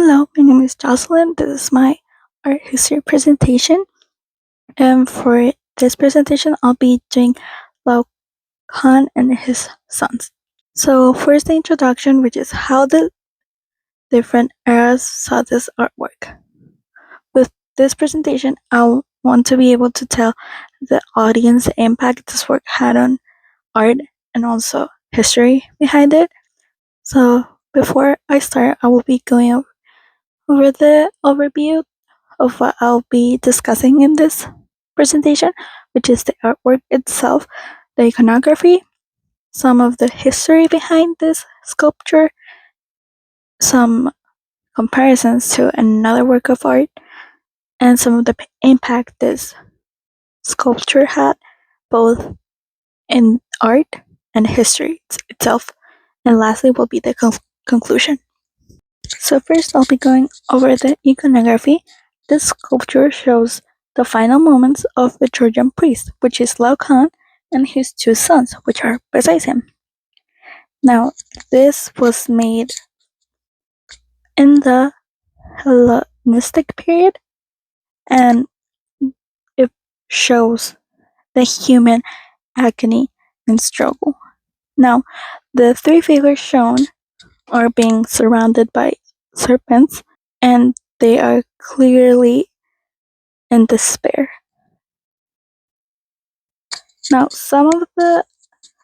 Hello, my name is Jocelyn. This is my art history presentation. And for this presentation, I'll be doing Lao Khan and his sons. So, first, the introduction, which is how the different eras saw this artwork. With this presentation, I want to be able to tell the audience the impact this work had on art and also history behind it. So, before I start, I will be going over the overview of what I'll be discussing in this presentation, which is the artwork itself, the iconography, some of the history behind this sculpture, some comparisons to another work of art, and some of the impact this sculpture had both in art and history itself. And lastly will be the conclusion. So first I'll be going over the iconography. This sculpture shows the final moments of the Trojan priest, which is Lao Khan, and his two sons, which are beside him. Now, this was made in the Hellenistic period, and it shows the human agony and struggle. Now, the three figures shown are being surrounded by serpents, and they are clearly in despair. Now, some of the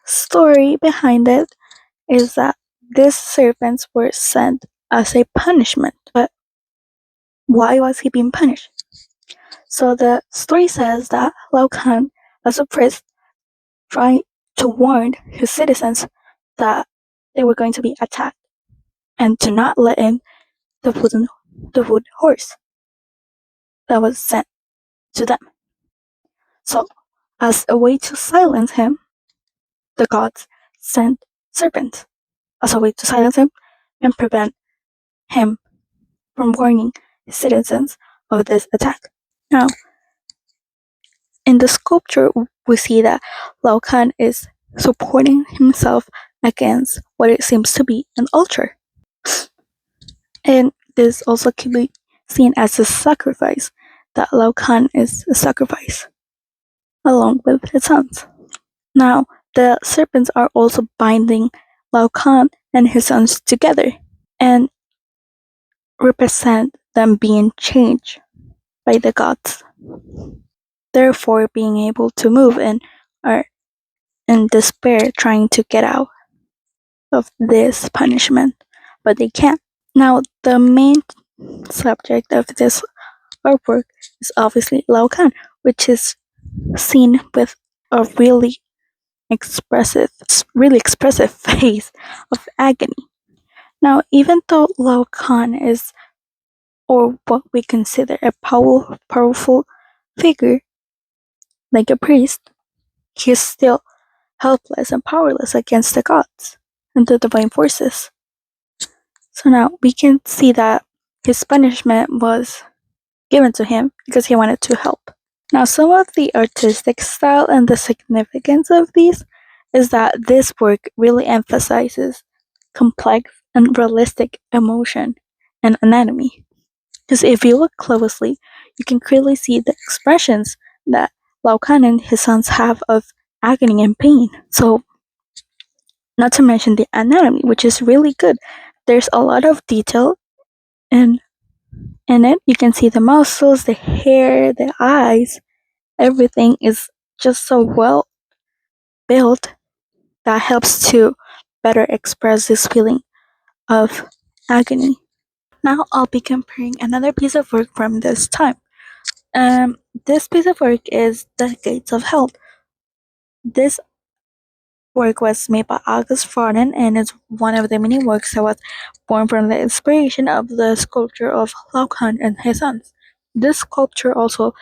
story behind it is that these serpents were sent as a punishment. But why was he being punished? So the story says that Lao Khan, as a priest, tried to warn his citizens that they were going to be attacked and to not let in the wood horse that was sent to them. So, as a way to silence him, the gods sent serpents as a way to silence him and prevent him from warning his citizens of this attack. Now, in the sculpture, we see that Lao Khan is supporting himself against what it seems to be an altar. And this also can be seen as a sacrifice, that Lao Khan is a sacrifice, along with his sons. Now, the serpents are also binding Lao Khan and his sons together and represent them being changed by the gods, therefore being able to move and are in despair trying to get out of this punishment, but they can't. Now, the main subject of this artwork is obviously Lao Khan, which is seen with a really expressive face of agony. Now, even though Lao Khan is, or what we consider a powerful figure, like a priest, he is still helpless and powerless against the gods and the divine forces. So now we can see that his punishment was given to him because he wanted to help. Now, some of the artistic style and the significance of these is that this work really emphasizes complex and realistic emotion and anatomy. Because if you look closely, you can clearly see the expressions that Lao Khan and his sons have of agony and pain. So, not to mention the anatomy, which is really good. There's a lot of detail in it. You can see the muscles, the hair, the eyes. Everything is just so well built that helps to better express this feeling of agony. Now I'll be comparing another piece of work from this time. This piece of work is The Gates of Hell. This work was made by August Rodin and is one of the many works that was born from the inspiration of the sculpture of Lao Khan and his sons. This sculpture also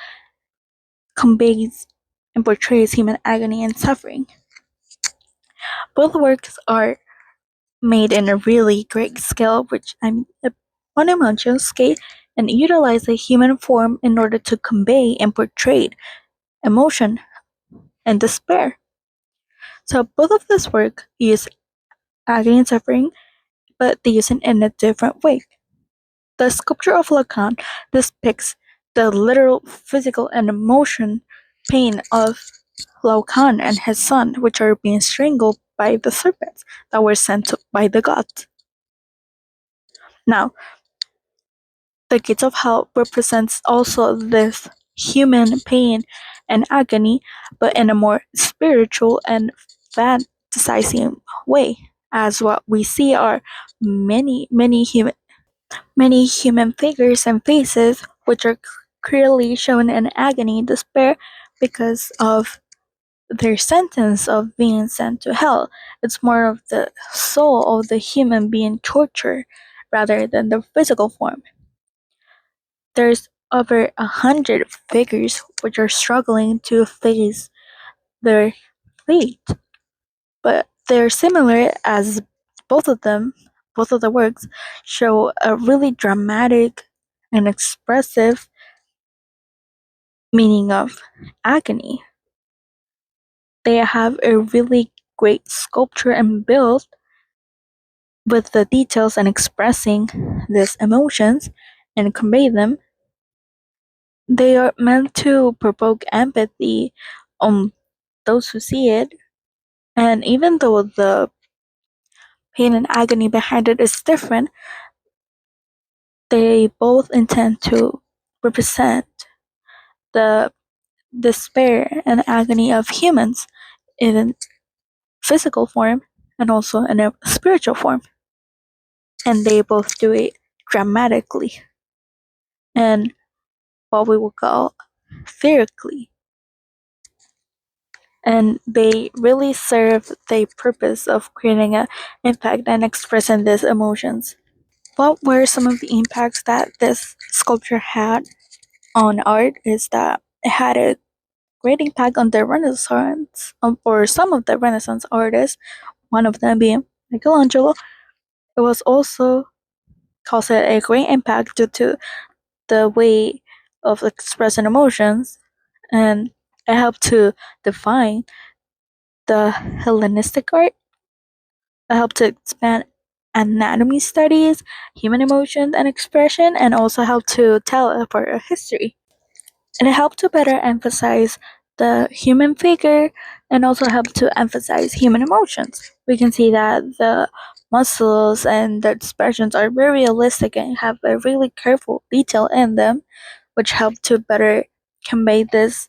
conveys and portrays human agony and suffering. Both works are made in a really great scale, which I'm a monumental scale, and utilize the human form in order to convey and portray emotion and despair. So both of this work use agony and suffering, but they use it in a different way. The sculpture of Lacan depicts the literal physical and emotion pain of Laocoon and his son, which are being strangled by the serpents that were sent by the gods. Now, the gates of hell represents also this human pain and agony, but in a more spiritual and fantasizing way, as what we see are many human figures and faces which are clearly shown in agony and despair because of their sentence of being sent to hell. It's more of the soul of the human being tortured rather than the physical form. There's over 100 figures which are struggling to face their fate, but they're similar as both of them, both of the works, show a really dramatic and expressive meaning of agony. They have a really great sculpture and build with the details and expressing these emotions and convey them. They are meant to provoke empathy on those who see it, and even though the pain and agony behind it is different, they both intend to represent the despair and agony of humans in physical form and also in a spiritual form. And they both do it dramatically and what we would call theatrically. And they really serve the purpose of creating an impact and expressing these emotions. What were some of the impacts that this sculpture had on art is that it had a great impact on the Renaissance, or some of the Renaissance artists, one of them being Michelangelo. It was also caused a great impact due to the way of expressing emotions, and it helped to define the Hellenistic art. It helped to expand anatomy studies, human emotions and expression, and also helped to tell a part of history. And it helped to better emphasize the human figure and also helped to emphasize human emotions. We can see that the muscles and the expressions are very realistic and have a really careful detail in them, which help to better convey these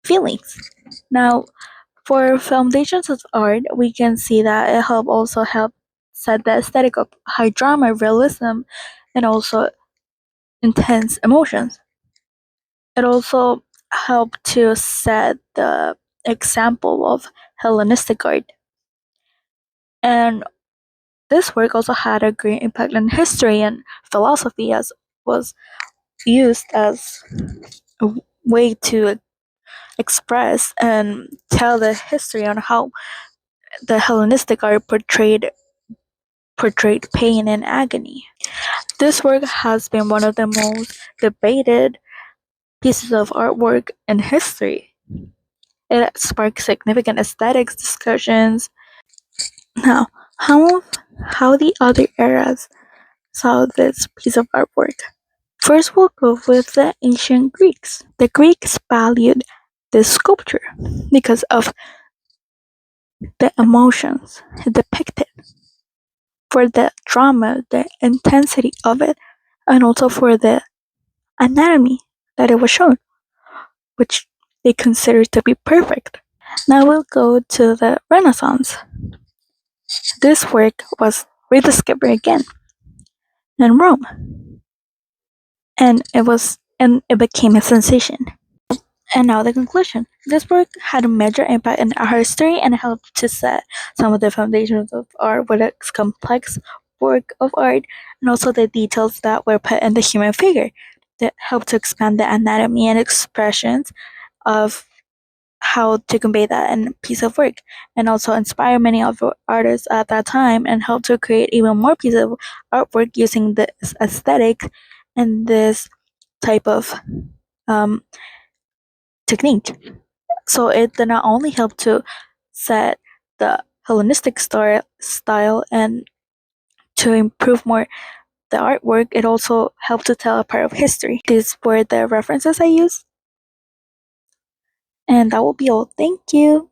feelings. Now, for foundations of art, we can see that it help set the aesthetic of high drama, realism, and also intense emotions. It also helped to set the example of Hellenistic art. And this work also had a great impact on history and philosophy as was used as a way to express and tell the history on how the Hellenistic art portrayed pain and agony. This work has been one of the most debated pieces of artwork in history. It sparked significant aesthetics discussions. Now, how the other eras saw this piece of artwork. First, we'll go with the ancient Greeks. The Greeks valued this sculpture because of the emotions it depicted, for the drama, the intensity of it, and also for the anatomy that it was shown, which they considered to be perfect. Now we'll go to the Renaissance. This work was rediscovered again in Rome, and it became a sensation. And now the conclusion. This work had a major impact in art history and helped to set some of the foundations of art with its complex work of art and also the details that were put in the human figure that helped to expand the anatomy and expressions of how to convey that in a piece of work and also inspire many of the artists at that time and help to create even more pieces of artwork using this aesthetic and this type of um, technique. So it did not only help to set the Hellenistic style and to improve more the artwork, it also helped to tell a part of history. These were the references I used, and that will be all. Thank you.